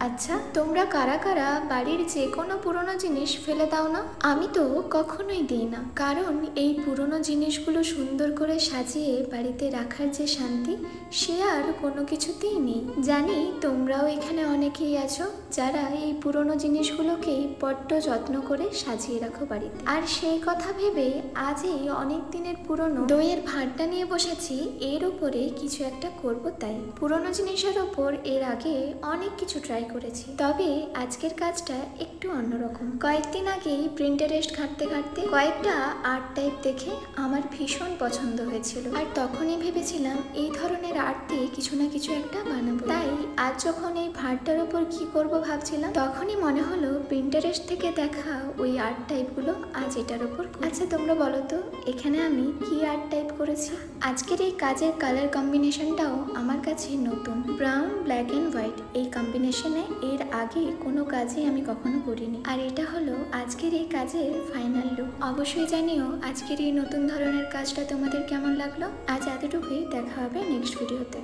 আচ্ছা, তোমরা কারা কারা বাড়ির যে কোনো পুরনো জিনিস ফেলে দাও না? আমি তো কখনোই দিই না, কারণ এই পুরনো জিনিসগুলো সুন্দর করে সাজিয়ে বাড়িতে রাখার যে শান্তি, সে আর কোনো কিছুতেই নেই। জানি তোমরাও এখানে অনেকেই আছো যারা এই পুরনো জিনিসগুলোকেই বড্ড যত্ন করে সাজিয়ে রাখো বাড়িতে। আর সেই কথা ভেবে আজই অনেক দিনের পুরনো দইয়ের ভাঁড়টা নিয়ে বসেছি, এর উপরে কিছু একটা করব তাই। পুরনো জিনিসের ওপর এর আগে অনেক কিছু ট্রাই করেছি, তবে আজকের কাজটা একটু অন্যরকম। কয়েকদিন আগেই প্রিন্টারেস্ট ঘাঁটতে ঘাঁটতে কয়েকটা আর্ট টাইপ দেখে আমার ভীষণ পছন্দ হয়েছিল, আর তখনই ভেবেছিলাম এই ধরনের আর্ট দিয়ে কিছু না কিছু একটা বানাবো। তাই আজ যখন এই ভাঁড়টার ওপর কি করব ভাবছিলাম, তখনই মনে হলো প্রিন্টারেস্ট থেকে দেখা ওই আর্ট টাইপগুলো আজ এটার ওপর। আচ্ছা তোমরা বলো তো, এখানে আমি কি আর্ট টাইপ করেছি? আজকের এই কাজের কালার কম্বিনেশনটাও আমার কাছে নতুন। ব্রাউন, ব্ল্যাক অ্যান্ড হোয়াইট এই কম্বিনেশনে এর আগে কোনো কাজই আমি কখনো করিনি, আর এটা হলো আজকের এই কাজের ফাইনাল লুক। অবশ্যই জানিও আজকের এই নতুন ধরনের কাজটা তোমাদের কেমন লাগলো। আজ এতটুকুই, দেখা হবে নেক্সট ভিডিওতে।